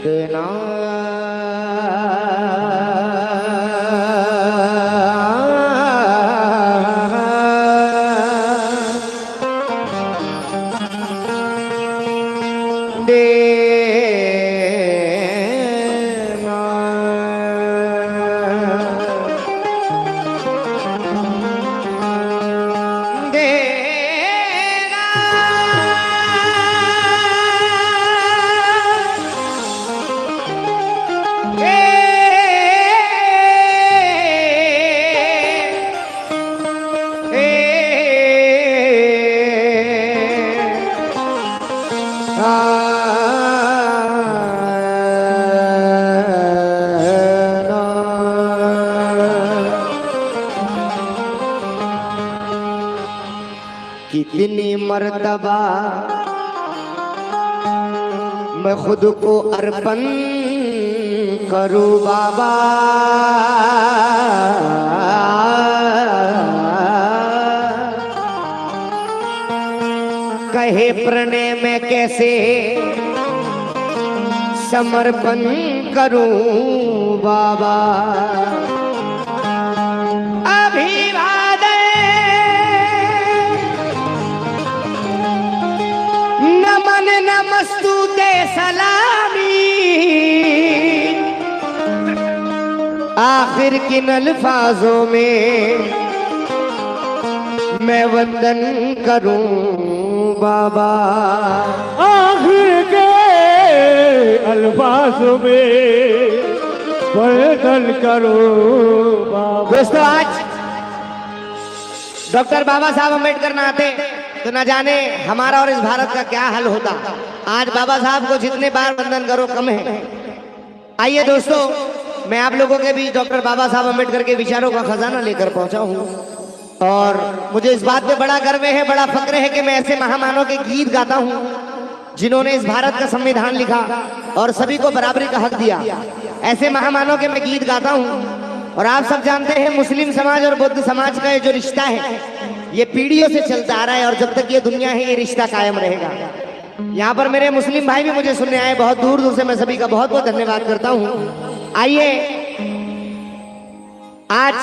देना कितनी मर्तबा मैं खुद को अर्पण करूं बाबा, कहे प्रणय में कैसे समर्पण करूं बाबा। नमन नमस्तुते सलामी, आखिर किन अल्फाजों में मैं वंदन करूं बाबा, आखिर के अल्फाजों में वंदन करूं बाबा। दोस्तों, आज डॉक्टर बाबा साहब अम्बेडकर ना आते तो न जाने हमारा और इस भारत का क्या हल होता। आज बाबा साहब को जितने बार वंदन करो कम है। आइए दोस्तों, मैं आप लोगों के बीच डॉक्टर बाबा साहब अम्बेडकर के विचारों का खजाना लेकर पहुंचा हूं और मुझे इस बात पे बड़ा गर्व है, बड़ा फक्र है कि मैं ऐसे महामानव के गीत गाता हूं जिन्होंने इस भारत का संविधान लिखा और सभी को बराबरी का हक दिया। ऐसे महामानव के मैं गीत गाता हूं और आप सब जानते हैं मुस्लिम समाज और बौद्ध समाज का ये जो रिश्ता है ये पीढ़ियों से चलता आ रहा है और जब तक ये दुनिया है ये रिश्ता कायम रहेगा। यहाँ पर मेरे मुस्लिम भाई भी मुझे सुनने आए, बहुत दूर दूर से मैं सभी का बहुत बहुत धन्यवाद करता हूँ। आइए, आज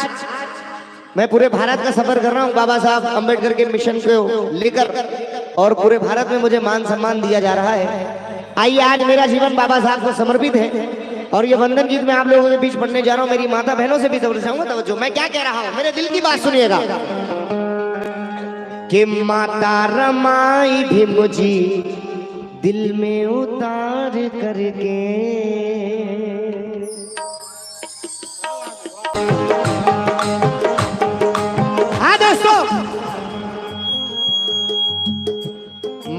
मैं पूरे भारत का सफर कर रहा हूँ बाबा साहब अम्बेडकर के मिशन को लेकर और पूरे भारत में मुझे मान सम्मान दिया जा रहा है। आइए, आज मेरा जीवन बाबा साहब को समर्पित है और ये वंदन गीत मैं आप लोगों के बीच पढ़ने जा रहा हूँ। मेरी माता बहनों से भी तवज्जो, मैं क्या कह रहा हूँ, मेरे दिल की बात सुनिएगा कि माता रमाई भी मुझे दिल में उतार करके, हाँ दोस्तों,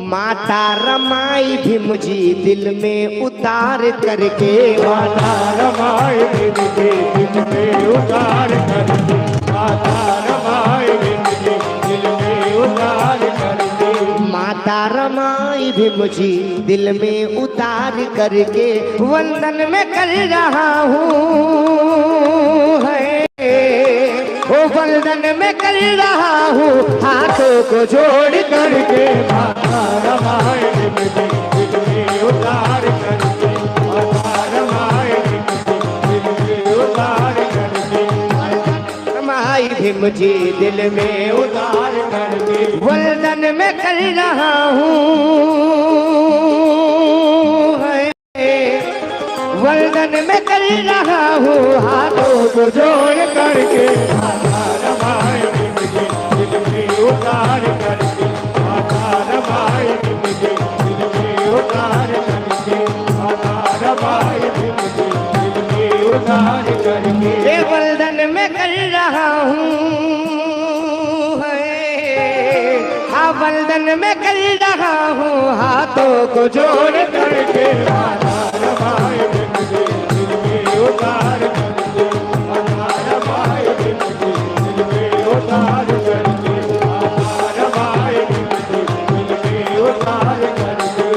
माता रमाई भी मुझे दिल में उतार करके, माता रमाई भी मुझे दिल में उतार करके, माता रमाई भी मुझे दिल में उतार करके, माता रमाई भी मुझे दिल में उतार करके वंदन में कर रहा हूँ है, ओ वंदन में कर रहा हूँ हाथों को जोड़ करके, माता रमाई भी मुझे दिल में उतार करके, माता रमाई भी मुझे दिल में उतार करके, रमाई भी मुझे दिल में उतार करके, वंदन में कर रहा हूँ है, वंदन में कर रहा हूँ हाथों को जोड़ करके, माता रमाई भी मुझे दिल में उतार करके, माता रमाई भी मुझे दिल में उतार करके, माता रमाई भी मुझे दिल में उतार करके, ये वंदन में कर रहा हूँ है, हाँ वंदन में कर रहा हूँ हाथों को जोड़ करके, माता रमाई भी मुझे दिल में उतार करके, माता रमाई भी मुझे दिल में उतार करके, माता रमाई भी मुझे दिल में उतार करके।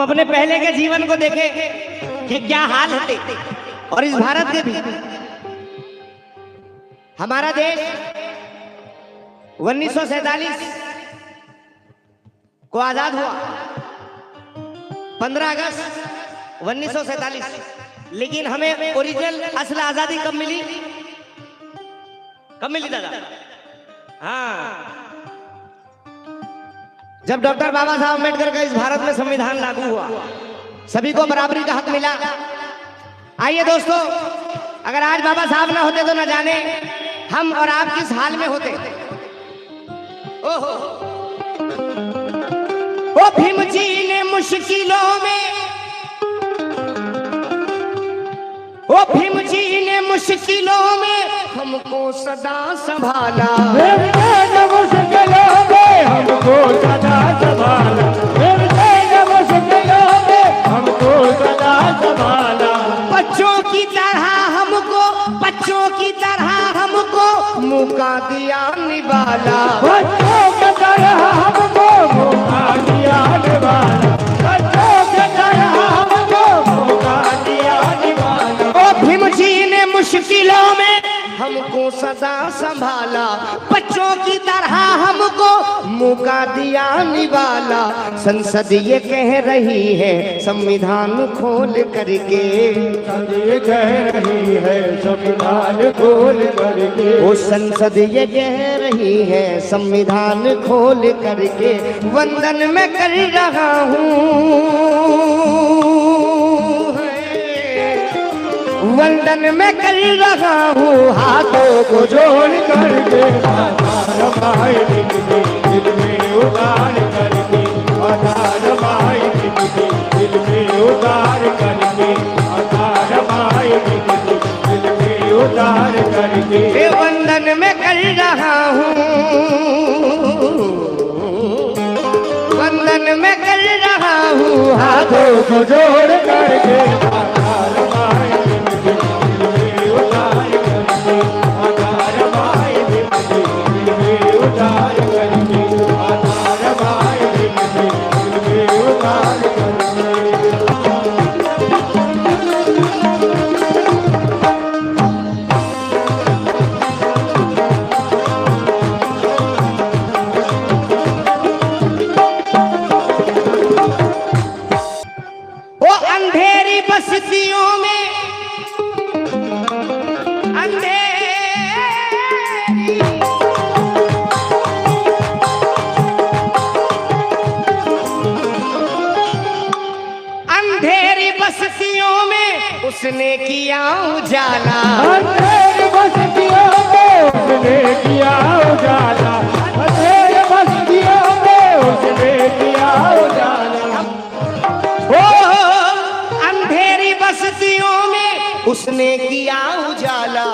हम अपने पहले के जीवन को देखें कि क्या हाल है, और इस भारत के भी। हमारा देश 1947 को आजाद हुआ, 15 अगस्त 1947। लेकिन हमें ओरिजिनल असल आजादी कब मिली? कब मिली दादा? हाँ, जब डॉक्टर बाबा साहब अम्बेडकर का इस भारत में संविधान लागू हुआ, सभी को बराबरी का हक मिला। आइए दोस्तों, अगर आज बाबा साहब ना होते तो न जाने हम और आप किस हाल में होते। ओहो, ओ भीम जी ने मुश्किलों में, ओ भीम जी ने मुश्किलों में हमको सदा संभाला। मुश्किलों में हमको सदा संभाला, मुश्किलों में हमको सदा संभाला। बच्चों की तरह हमको, बच्चों की तरह हमको मौका दिया निभाला। बच्चों की तरह हमको मौका दिया निभाला, बच्चों की तरह हमको मौका दिया निभाला। ओ भीम जी ने मुश्किलों में हमको सदा संभाला, बच्चों की तरह हमको मौका दिया निभाला। संसद ये कह रही है संविधान खोल करके, ये कह रही है संविधान खोल करके, ओ संसद ये कह रही है संविधान खोल करके। वंदन मैं कर रहा हूँ, वंदन मैं कर रहा हूँ हाथों को जोड़ करके। आधार भाई दिल में उतार करके, आधार भाई दिल में उतार करके, आधार भाई दिल में उतार करके। वंदन मैं कर रहा हूँ, वंदन मैं कर रहा हूँ हाथों को जोड़ करके। आधार भाई दिल में उतार करके, आधार भाई दिल में उतार करके, आधार भाई दिल में उतार करके। अंधेरी बस्तियों में, अंधेरी अंधेरी बस्तियों में उसने किया उजाला। अंधेरी बस्तियों में उसने किया उजाला, अंधेरी बस्तियों में उसने किया उजाला। अंधेरी बस्तियों में उसने किया उजाला,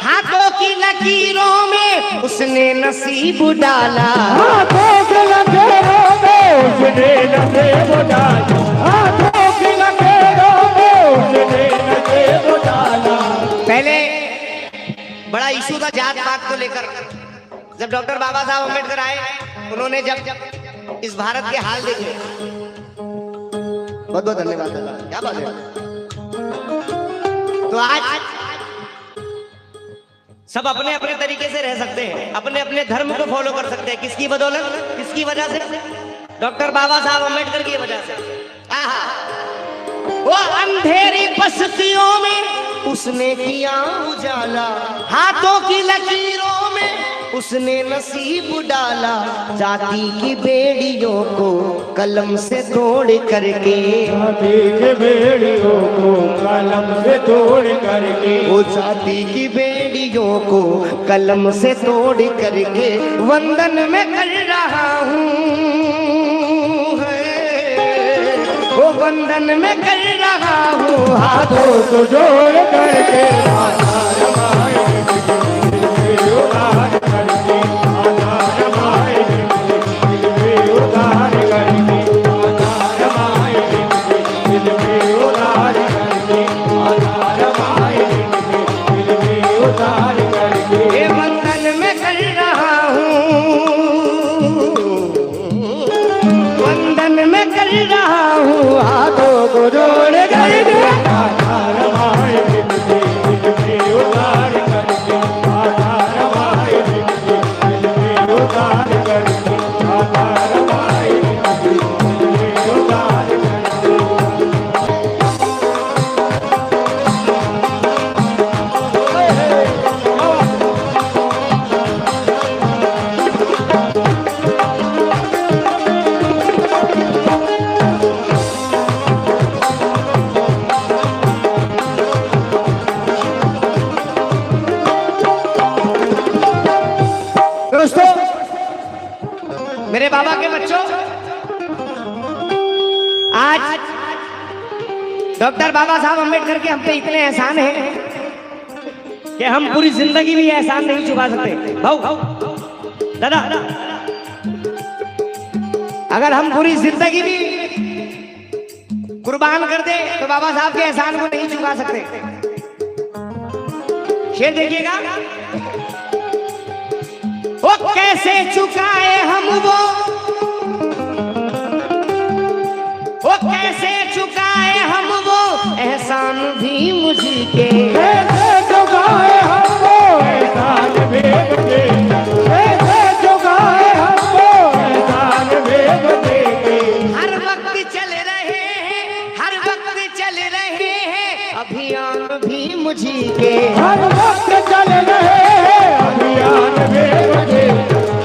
हाथों की लकीरों में उसने नसीब डाला। हाथों की लकीरों में उसने नसीब डाला, हाथों की लकीरों में उसने नसीब डाला। पहले बड़ा इशू था जात पात को लेकर। जब डॉक्टर बाबा साहब अम्बेडकर आए, उन्होंने जब इस भारत के हाल देखे, बहुत बहुत धन्यवाद दादा, क्या बात है। तो आज सब अपने अपने तरीके से रह सकते हैं, अपने अपने धर्म को फॉलो कर सकते हैं। किसकी बदौलत, किसकी वजह से? डॉक्टर बाबा साहब अम्बेडकर की वजह से। वो अंधेरी बस्तियों में उसने किया उजाला, हाथों की लकीरों में उसने नसीब डाला। जाति की बेड़ियों को कलम से तोड़ करके, जाति की बेड़ियों को कलम से तोड़ करके, वो जाति की बेड़ियों को कलम से तोड़ करके वंदन मैं कर रहा हूँ, वो वंदन मैं कर रहा हूँ हाथों को जोड़ करके। आधार भाई दिल में उतार करके, आधार भाई दिल में उतार करके, आधार भाई दिल में उतार करके, आधार भाई दिल में उतार करके। ये वंदन मैं कर रहा हूँ, वंदन मैं कर रहा हूँ। मेरे बाबा के बच्चों, आज डॉक्टर बाबा साहब अम्बेडकर के हम पे इतने एहसान हैं कि हम पूरी जिंदगी भी एहसान नहीं चुका सकते। भाऊ दादा, अगर हम पूरी जिंदगी भी कुर्बान कर दे तो बाबा साहब के एहसान को नहीं चुका सकते। शेर देखिएगा, वो कैसे चुकाए हम वो कैसे चुकाए हम वो एहसान भी मुझी के, कैसे चुकाए हम वो एहसान भी मुझी के, कैसे चुकाए हम वो एहसान भी मुझी के। हर वक्त चल रहे हैं, हर वक्त चल रहे हैं अभियान भी मुझी के, हर वक्त चल रहे हैं अभियान भी मुझी के,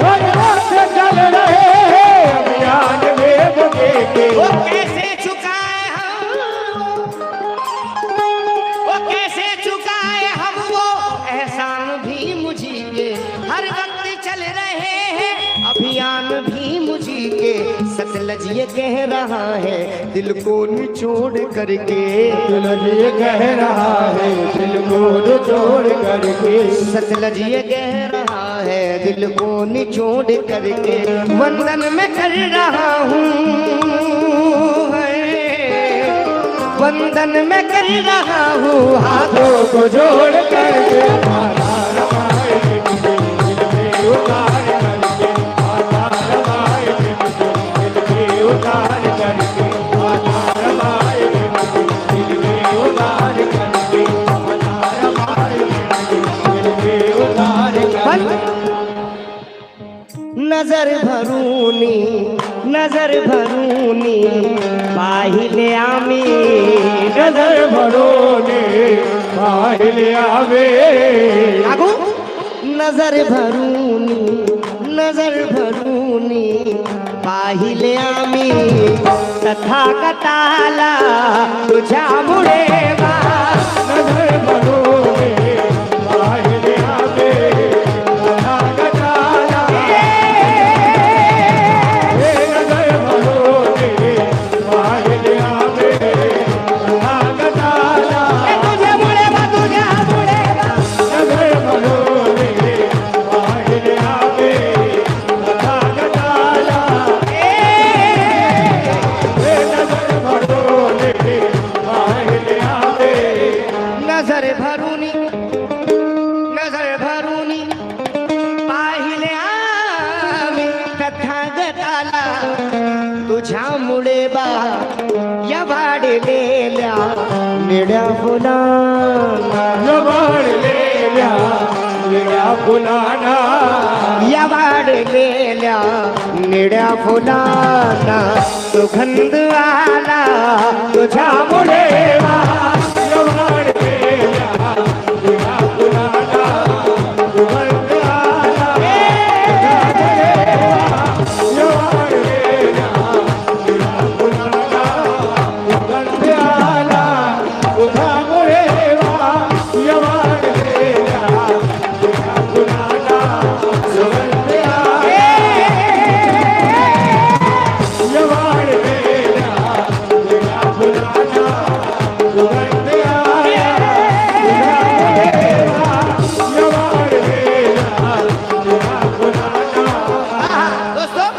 हर वक्त चल रहे हैं अभियान भी मुझी के। वो कैसे चुकाए हम वो कैसे चुकाए हम वो एहसान भी मुझी के, हर वक्त चल रहे हैं अभियान भी मुझी के। सतलज ये कह रहा है दिल को निचोड़ करके, सतलज ये कह रहा है दिल को निचोड़ करके, सतलज ये कह रहा है दिल को निचोड़ करके। वंदन में कर रहा हूँ, वंदन में कर रहा हूँ हाथों को जोड़ करके, माता रमाए मुझे दिल में उतार करके, माता रमाए मुझे दिल में उतार करके, माता रमाए मुझे दिल में उतार करके, माता रमाए मुझे दिल में उतार करके। नजर भरूनी पाहिले आमी, नजर भरोने पाहिले आवे, आगू नजर भरूनी पाहिले आमी तथागताला तुझ्या मुळे बा, नजर भरोने पाहिले आवे, तथागताला नजर भरोने पाहिले आवे, तथागताला तुझ्या मुळे बा, तुझ्या मुळे बा, नजर भरोने पाहिले आवे, तथागताला नजर भरोने पाहिले आवे। नजर भरूनी पाहिले आम्ही तथागताला तुझ्यामुळे बा, या वाढलेल्या निळ्या फुलांना, वाढलेल्या निळ्या फुलांना, या वाढलेल्या निळ्या फुलांना सुगंध आला तुझ्यामुळे बा, वाढलेल्या निळ्या फुलांना, सुगंध आला, वाढलेल्या निळ्या फुलांना, सुगंध आला, तुझ्यामुळे बा, वाढलेल्या निळ्या फुलांना, सुगंध आला, वाढलेल्या निळ्या फुलांना, सुगंध आला, वाढलेल्या निळ्या फुलांना। दोस्तों,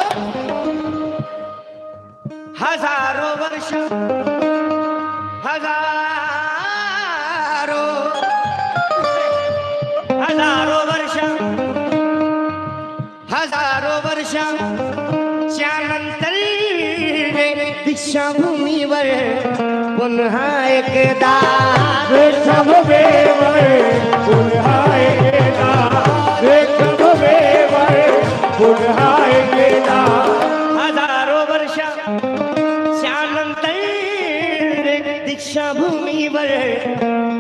हजारों वर्ष त्यानंतर दीक्षाभूमीवर पुन्हा एकदा, दीक्षाभूमीवर पुन्हा एकदा, दीक्षाभूमीवर पुन्हा एकदा, हजारो वर्ष त्यानंतर दीक्षाभूमीवर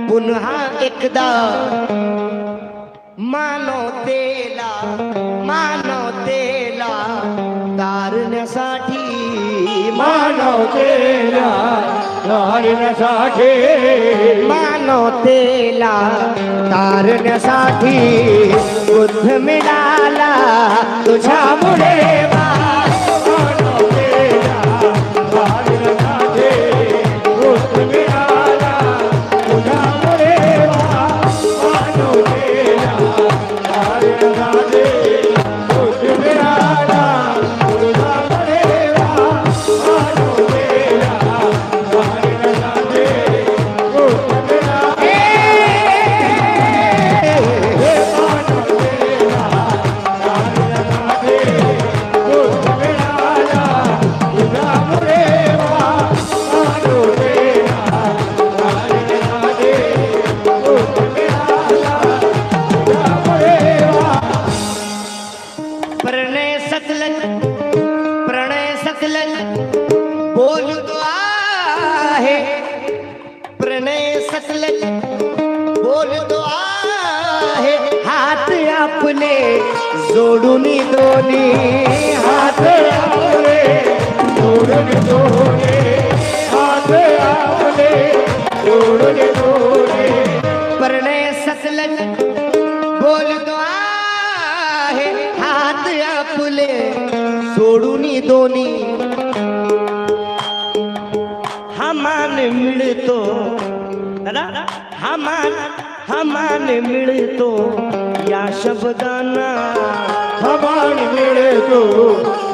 पुन्हा एकदा मानवतेला तारण्यासाठी, मानवतेला तारण्यासाठी, मानवतेला तारण्यासाठी बुद्ध मिळाला तुझ्यामुळे बा, जोडून दोन्ही हात आपले जोडून दोन्ही हात आपले जोडून दोन्ही प्रणय सतलज बोलतो आहे हात आपले जोडून दोन्ही हमान मिळतो हमान मिळतो या शब्दांना हमान मिळतो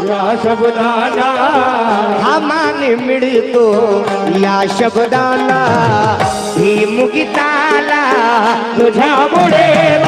या शब्दाना हमान मिळतो या शब्दांना ही मुगिताला तुझ्यामुळे